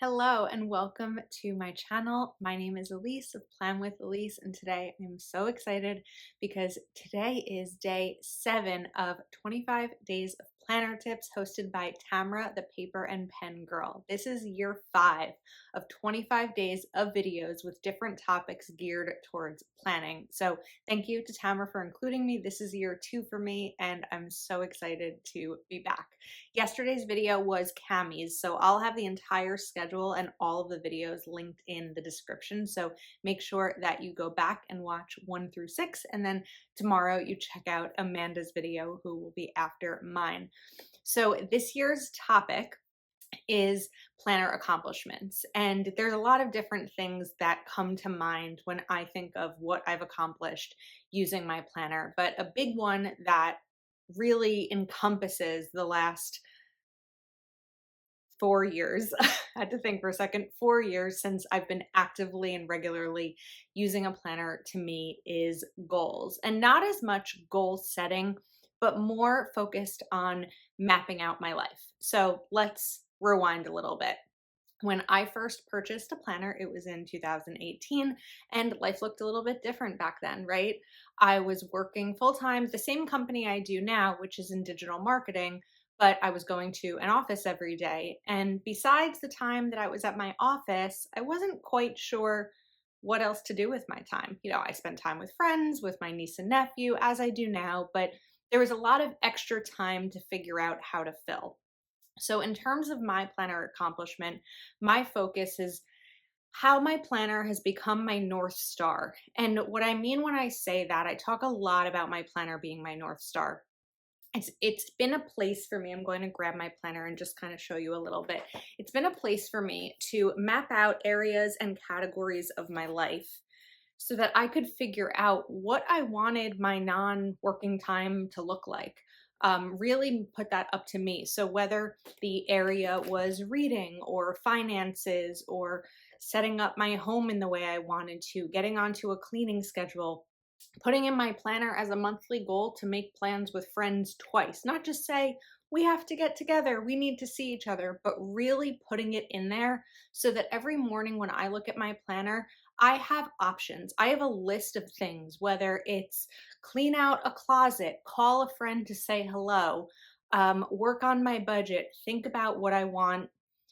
Hello and welcome to my channel. My name is Elise of Plan with Elise, and today I'm so excited because today is day 7 of 25 days of planner tips hosted by Tamra, the paper and pen girl. This is year 5 of 25 days of videos with different topics geared towards planning. So thank you to Tamra for including me. This is year 2 for me, and I'm so excited to be back. Yesterday's video was Cammie's, so I'll have the entire schedule and all of the videos linked in the description. So make sure that you go back and watch 1 through 6, and then tomorrow you check out Amanda's video, who will be after mine. So this year's topic is planner accomplishments. And there's a lot of different things that come to mind when I think of what I've accomplished using my planner. But a big one that really encompasses the last 4 years. I had to think for a second. 4 years since I've been actively and regularly using a planner to me is goals. And not as much goal setting, but more focused on mapping out my life. So let's rewind a little bit. When I first purchased a planner, it was in 2018, and life looked a little bit different back then, right? I was working full time, the same company I do now, which is in digital marketing, but I was going to an office every day. And besides the time that I was at my office, I wasn't quite sure what else to do with my time. I spent time with friends, with my niece and nephew, as I do now, but there was a lot of extra time to figure out how to fill. So, in terms of my planner accomplishment, my focus is how my planner has become my North Star. And what I mean when I say that, I talk a lot about my planner being my North Star. It's been a place for me. I'm going to grab my planner and just kind of show you a little bit. It's been a place for me to map out areas and categories of my life so that I could figure out what I wanted my non-working time to look like. Really put that up to me. So whether the area was reading or finances or setting up my home in the way I wanted to, getting onto a cleaning schedule, putting in my planner as a monthly goal to make plans with friends twice, not just say, we have to get together, we need to see each other, but really putting it in there so that every morning when I look at my planner, I have options. I have a list of things, whether it's clean out a closet, call a friend to say hello, work on my budget, think about what I want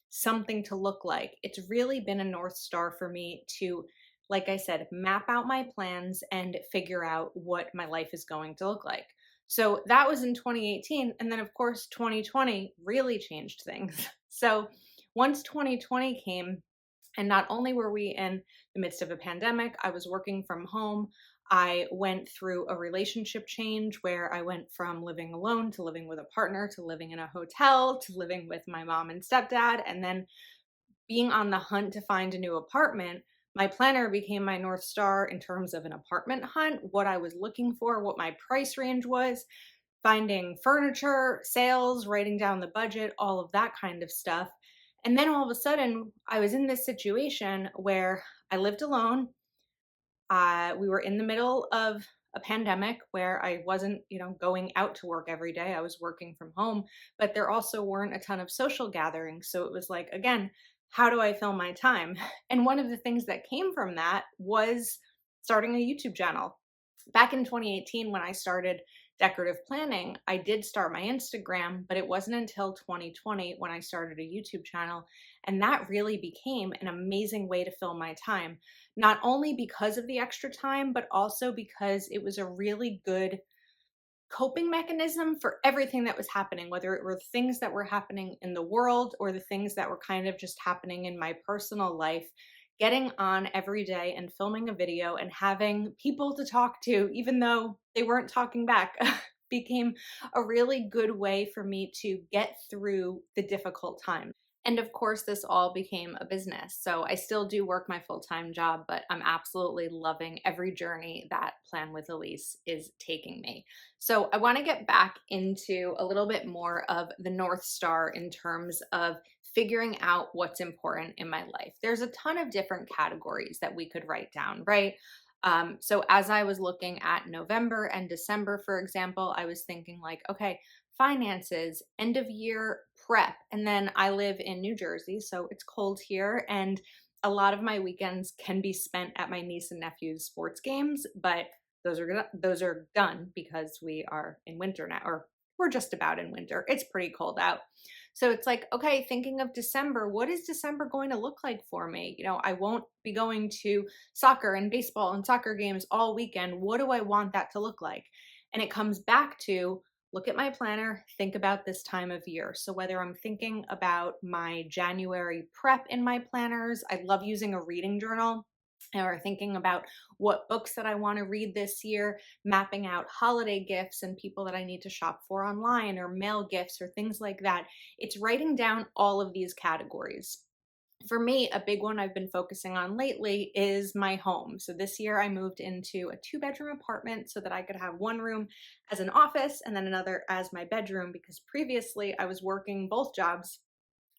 something to look like. It's really been a North Star for me to, like I said, map out my plans and figure out what my life is going to look like. So that was in 2018. And then, of course, 2020 really changed things. So once 2020 came, and not only were we in the midst of a pandemic, I was working from home. I went through a relationship change where I went from living alone to living with a partner to living in a hotel to living with my mom and stepdad, and then being on the hunt to find a new apartment. My planner became my North Star in terms of an apartment hunt, what I was looking for, what my price range was, finding furniture, sales, writing down the budget, all of that kind of stuff. And then all of a sudden, I was in this situation where I lived alone. We were in the middle of a pandemic where I wasn't, going out to work every day. I was working from home, but there also weren't a ton of social gatherings. So it was like, again, how do I fill my time? And one of the things that came from that was starting a YouTube channel. Back in 2018, when I started decorative planning, I did start my Instagram, but it wasn't until 2020 when I started a YouTube channel. And that really became an amazing way to fill my time, not only because of the extra time, but also because it was a really good coping mechanism for everything that was happening, whether it were things that were happening in the world or the things that were kind of just happening in my personal life. Getting on every day and filming a video and having people to talk to, even though they weren't talking back, became a really good way for me to get through the difficult times. And of course, this all became a business. So I still do work my full time job, but I'm absolutely loving every journey that Plan with Elise is taking me. So I want to get back into a little bit more of the North Star in terms of figuring out what's important in my life. There's a ton of different categories that we could write down, right? So as I was looking at November and December, for example, I was thinking like, okay, finances, end of year prep. And then I live in New Jersey, so it's cold here. And a lot of my weekends can be spent at my niece and nephew's sports games, but those are done because we are in winter now, or we're just about in winter. It's pretty cold out. So it's like, okay, thinking of December, what is December going to look like for me? I won't be going to soccer and baseball and soccer games all weekend. What do I want that to look like? And it comes back to look at my planner, think about this time of year. So whether I'm thinking about my January prep in my planners, I love using a reading journal, or thinking about what books that I want to read this year, mapping out holiday gifts and people that I need to shop for online, or mail gifts or things like that. It's writing down all of these categories. For me, a big one I've been focusing on lately is my home. So this year I moved into a 2-bedroom apartment so that I could have one room as an office and then another as my bedroom, because previously I was working both jobs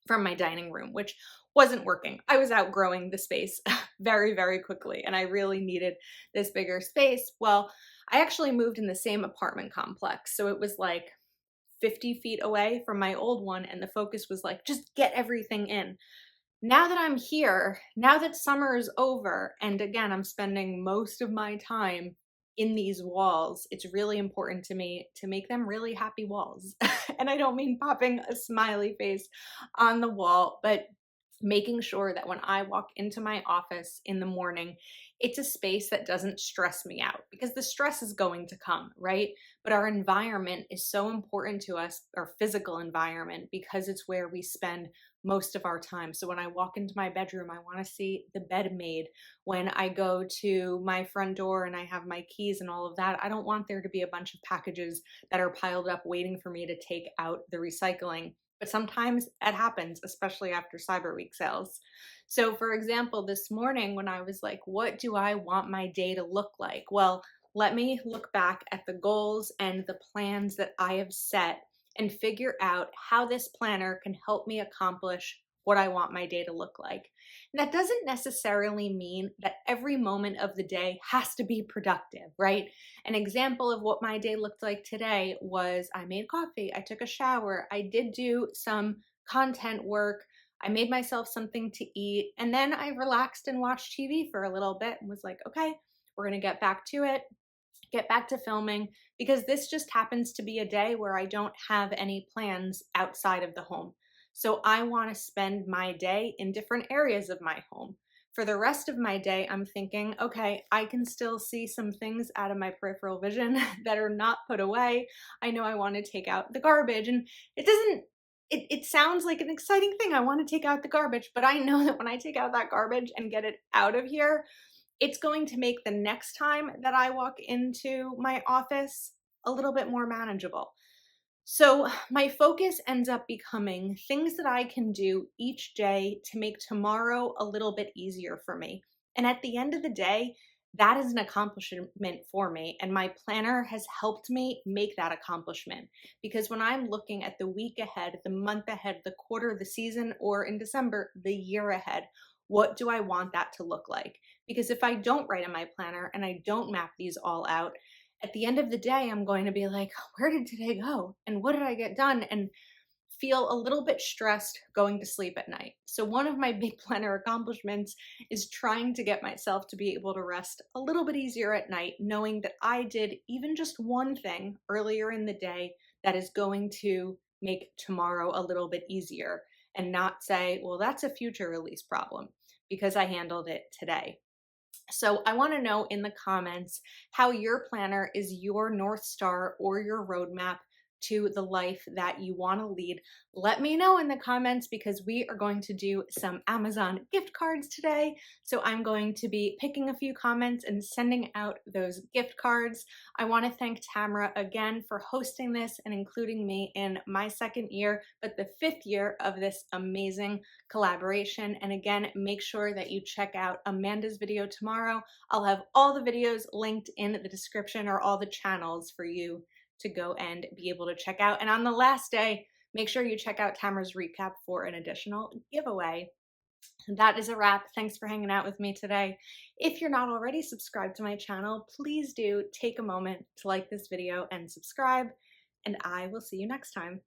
from my dining room, which wasn't working. I was outgrowing the space very, very quickly, and I really needed this bigger space. Well, I actually moved in the same apartment complex. So it was like 50 feet away from my old one, and the focus was like, just get everything in. Now that I'm here, now that summer is over, and again, I'm spending most of my time in these walls, it's really important to me to make them really happy walls. And I don't mean popping a smiley face on the wall, but making sure that when I walk into my office in the morning, it's a space that doesn't stress me out, because the stress is going to come, right? But our environment is so important to us, our physical environment, because it's where we spend most of our time. So when I walk into my bedroom, I want to see the bed made. When I go to my front door and I have my keys and all of that, I don't want there to be a bunch of packages that are piled up waiting for me to take out the recycling. But sometimes it happens, especially after Cyber Week sales. So, for example, this morning when I was like, what do I want my day to look like? Well, let me look back at the goals and the plans that I have set and figure out how this planner can help me accomplish what I want my day to look like. And that doesn't necessarily mean that every moment of the day has to be productive, right? An example of what my day looked like today was I made coffee, I took a shower, I did do some content work, I made myself something to eat, and then I relaxed and watched TV for a little bit and was like, okay, we're going to get back to it, get back to filming, because this just happens to be a day where I don't have any plans outside of the home. So I want to spend my day in different areas of my home. For the rest of my day, I'm thinking, okay, I can still see some things out of my peripheral vision that are not put away. I know I want to take out the garbage, and it doesn't it sounds like an exciting thing. I want to take out the garbage, but I know that when I take out that garbage and get it out of here, it's going to make the next time that I walk into my office a little bit more manageable. So my focus ends up becoming things that I can do each day to make tomorrow a little bit easier for me. And at the end of the day, that is an accomplishment for me. And my planner has helped me make that accomplishment. Because when I'm looking at the week ahead, the month ahead, the quarter, the season, or in December, the year ahead, what do I want that to look like? Because if I don't write in my planner and I don't map these all out, at the end of the day, I'm going to be like, where did today go? And what did I get done? And feel a little bit stressed going to sleep at night. So, one of my big planner accomplishments is trying to get myself to be able to rest a little bit easier at night, knowing that I did even just one thing earlier in the day that is going to make tomorrow a little bit easier, and not say, well, that's a future release problem because I handled it today. So I want to know in the comments how your planner is your North Star or your roadmap to the life that you want to lead. Let me know in the comments, because we are going to do some Amazon gift cards today. So I'm going to be picking a few comments and sending out those gift cards. I want to thank Tamara again for hosting this and including me in my second year, but the 5th year of this amazing collaboration. And again, make sure that you check out Amanda's video tomorrow. I'll have all the videos linked in the description, or all the channels for you to go and be able to check out. And on the last day, make sure you check out Tamara's recap for an additional giveaway. That is a wrap. Thanks for hanging out with me today. If you're not already subscribed to my channel, please do take a moment to like this video and subscribe, and I will see you next time.